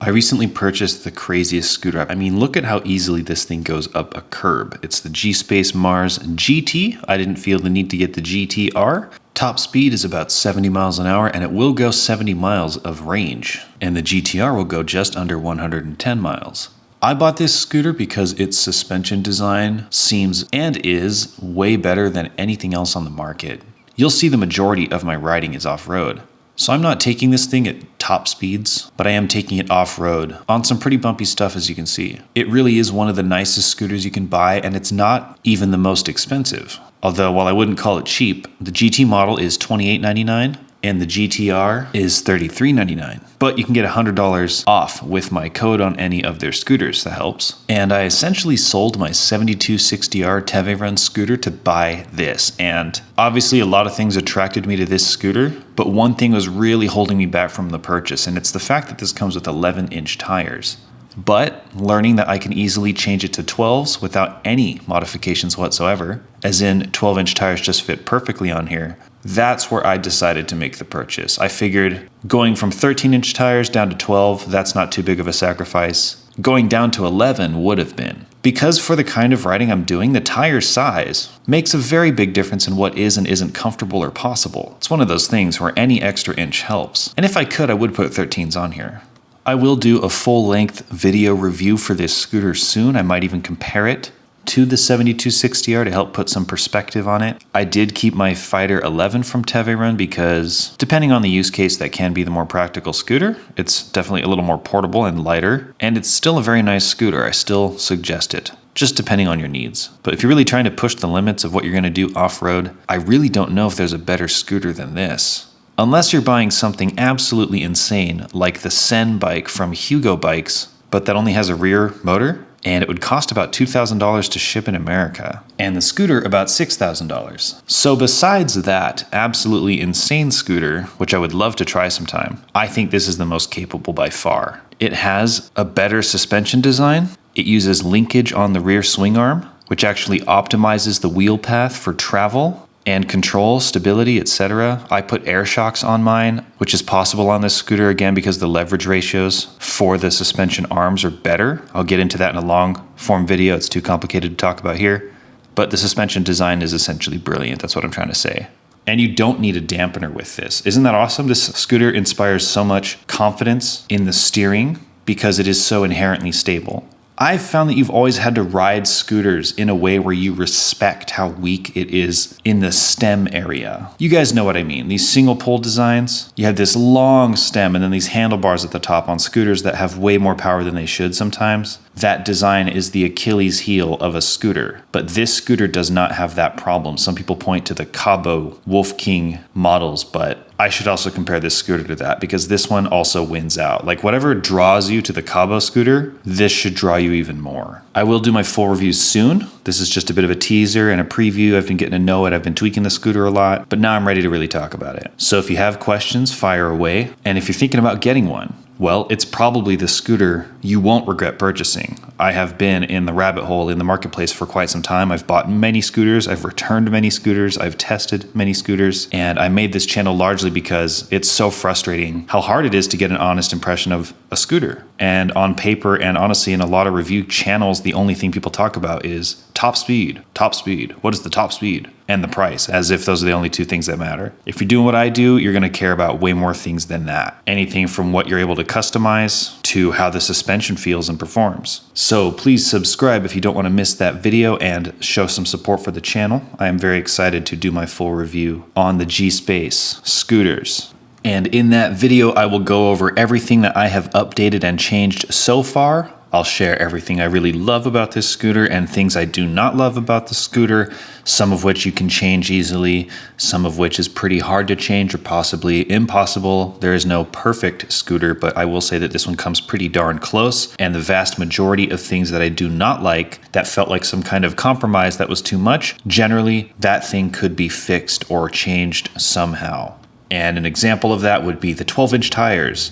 I recently purchased the craziest scooter. I mean, look at how easily this thing goes up a curb. It's the GSPACE Mars GT. I didn't feel the need to get the GTR. Top speed is about 70 miles an hour, and it will go 70 miles of range. And the GTR will go just under 110 miles. I bought this scooter because its suspension design seems and is way better than anything else on the market. You'll see the majority of my riding is off-road. So I'm not taking this thing at top speeds, but I am taking it off-road on some pretty bumpy stuff, as you can see. It really is one of the nicest scooters you can buy, and it's not even the most expensive. Although, while I wouldn't call it cheap, the GT model is $28.99 and the GTR is $33.99. But you can get $100 off with my code on any of their scooters. That helps. And I essentially sold my 7260R Teve Run scooter to buy this. And obviously a lot of things attracted me to this scooter, but one thing was really holding me back from the purchase, and it's the fact that this comes with 11-inch tires. But learning that I can easily change it to 12s without any modifications whatsoever, as in 12-inch tires just fit perfectly on here, that's where I decided to make the purchase. I figured going from 13-inch tires down to 12, that's not too big of a sacrifice. Going down to 11 would have been. Because for the kind of riding I'm doing, the tire size makes a very big difference in what is and isn't comfortable or possible. It's one of those things where any extra inch helps. And if I could, I would put 13s on here. I will do a full-length video review for this scooter soon. I might even compare it to the 7260R to help put some perspective on it. I did keep my Fighter 11 from Teve Run because, depending on the use case, that can be the more practical scooter. It's definitely a little more portable and lighter, and it's still a very nice scooter. I still suggest it, just depending on your needs. But if you're really trying to push the limits of what you're going to do off-road, I really don't know if there's a better scooter than this. Unless you're buying something absolutely insane, like the Sen bike from Hugo Bikes, but that only has a rear motor, and it would cost about $2,000 to ship in America, and the scooter about $6,000. So besides that absolutely insane scooter, which I would love to try sometime, I think this is the most capable by far. It has a better suspension design. It uses linkage on the rear swing arm, which actually optimizes the wheel path for travel and control, stability, etc. I put air shocks on mine, which is possible on this scooter, again, because the leverage ratios for the suspension arms are better. I'll get into that in a long form video. It's too complicated to talk about here. But the suspension design is essentially brilliant. That's what I'm trying to say. And you don't need a dampener with this. Isn't that awesome? This scooter inspires so much confidence in the steering because it is so inherently stable. I've found that you've always had to ride scooters in a way where you respect how weak it is in the stem area. You guys know what I mean. These single pole designs, you have this long stem and then these handlebars at the top on scooters that have way more power than they should sometimes. That design is the Achilles heel of a scooter, but this scooter does not have that problem. Some people point to the Cabo Wolf King models, but I should also compare this scooter to that because this one also wins out. Like whatever draws you to the Cabo scooter, this should draw you even more. I will do my full review soon. This is just a bit of a teaser and a preview. I've been getting to know it. I've been tweaking the scooter a lot, but now I'm ready to really talk about it. So if you have questions, fire away. And if you're thinking about getting one, well, it's probably the scooter you won't regret purchasing. I have been in the rabbit hole in the marketplace for quite some time. I've bought many scooters, I've returned many scooters, I've tested many scooters, and I made this channel largely because it's so frustrating how hard it is to get an honest impression of a scooter. And on paper, and honestly in a lot of review channels, the only thing people talk about is top speed. Top speed. What is the top speed? And the price, as if those are the only two things that matter. If you're doing what I do, you're gonna care about way more things than that. Anything from what you're able to customize to how the suspension feels and performs. So please subscribe if you don't wanna miss that video and show some support for the channel. I am very excited to do my full review on the GSPACE scooters. And in that video, I will go over everything that I have updated and changed so far. I'll share everything I really love about this scooter and things I do not love about the scooter, some of which you can change easily, some of which is pretty hard to change or possibly impossible. There is no perfect scooter, but I will say that this one comes pretty darn close, and the vast majority of things that I do not like that felt like some kind of compromise that was too much, generally that thing could be fixed or changed somehow. And an example of that would be the 12-inch tires.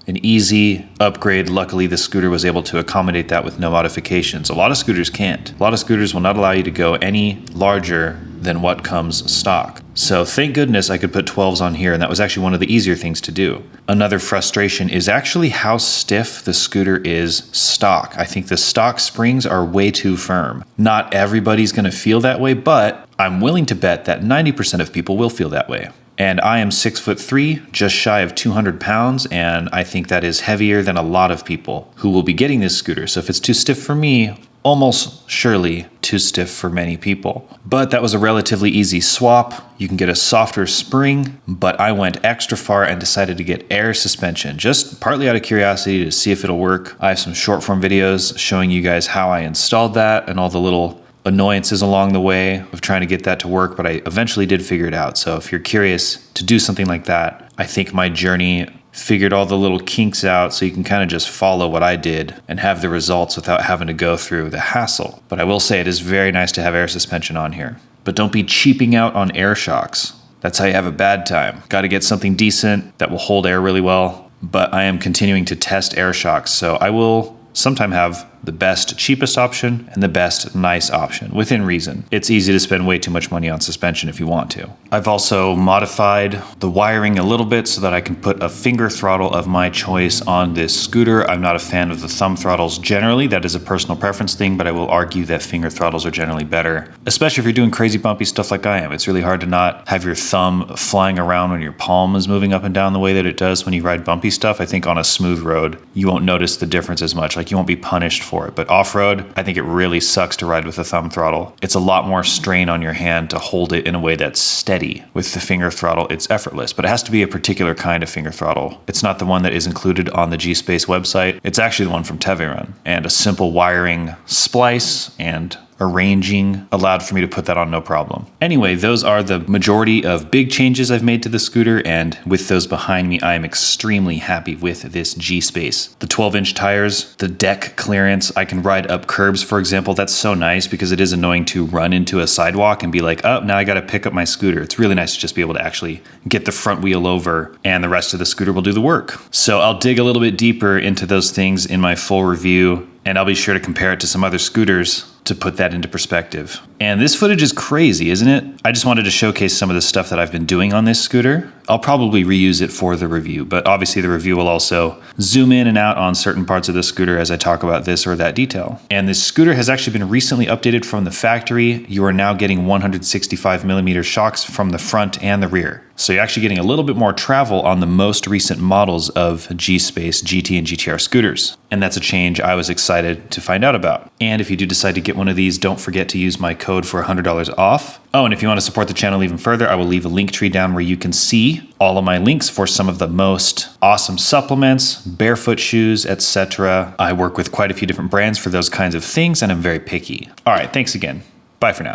An easy upgrade. Luckily, the scooter was able to accommodate that with no modifications. A lot of scooters can't. A lot of scooters will not allow you to go any larger than what comes stock. So thank goodness I could put 12s on here, and that was actually one of the easier things to do. Another frustration is actually how stiff the scooter is stock. I think the stock springs are way too firm. Not everybody's gonna feel that way, but I'm willing to bet that 90% of people will feel that way. And I am 6'3", just shy of 200 pounds, and I think that is heavier than a lot of people who will be getting this scooter. So if it's too stiff for me, almost surely too stiff for many people. But that was a relatively easy swap. You can get a softer spring, but I went extra far and decided to get air suspension, just partly out of curiosity to see if it'll work. I have some short form videos showing you guys how I installed that and all the little annoyances along the way of trying to get that to work, but I eventually did figure it out. So if you're curious to do something like that, I think my journey figured all the little kinks out so you can kind of just follow what I did and have the results without having to go through the hassle. But I will say it is very nice to have air suspension on here. But don't be cheaping out on air shocks. That's how you have a bad time. Got to get something decent that will hold air really well. But I am continuing to test air shocks, so I will sometime have the best cheapest option and the best nice option within reason. It's easy to spend way too much money on suspension if you want to. I've also modified the wiring a little bit so that I can put a finger throttle of my choice on this scooter. I'm not a fan of the thumb throttles generally. That is a personal preference thing, but I will argue that finger throttles are generally better, especially if you're doing crazy bumpy stuff like I am. It's really hard to not have your thumb flying around when your palm is moving up and down the way that it does when you ride bumpy stuff. I think on a smooth road, you won't notice the difference as much. Like you won't be punished for it. But off-road, I think it really sucks to ride with a thumb throttle. It's a lot more strain on your hand to hold it in a way that's steady. With the finger throttle, it's effortless, but it has to be a particular kind of finger throttle. It's not the one that is included on the GSPACE website. It's actually the one from Teveran. And a simple wiring splice and arranging allowed for me to put that on no problem. Anyway, those are the majority of big changes I've made to the scooter, and with those behind me, I am extremely happy with this GSPACE. The 12-inch tires, the deck clearance, I can ride up curbs, for example. That's so nice because it is annoying to run into a sidewalk and be like, oh, now I gotta pick up my scooter. It's really nice to just be able to actually get the front wheel over and the rest of the scooter will do the work. So I'll dig a little bit deeper into those things in my full review, and I'll be sure to compare it to some other scooters to put that into perspective. And this footage is crazy, isn't it? I just wanted to showcase some of the stuff that I've been doing on this scooter. I'll probably reuse it for the review, but obviously the review will also zoom in and out on certain parts of the scooter as I talk about this or that detail. And this scooter has actually been recently updated from the factory. You are now getting 165mm shocks from the front and the rear. So you're actually getting a little bit more travel on the most recent models of GSPACE, GT, and GTR scooters. And that's a change I was excited to find out about. And if you do decide to get one of these, don't forget to use my code for $100 off. Oh, and if you want to support the channel even further, I will leave a link tree down where you can see all of my links for some of the most awesome supplements, barefoot shoes, etc. I work with quite a few different brands for those kinds of things, and I'm very picky. All right, thanks again. Bye for now.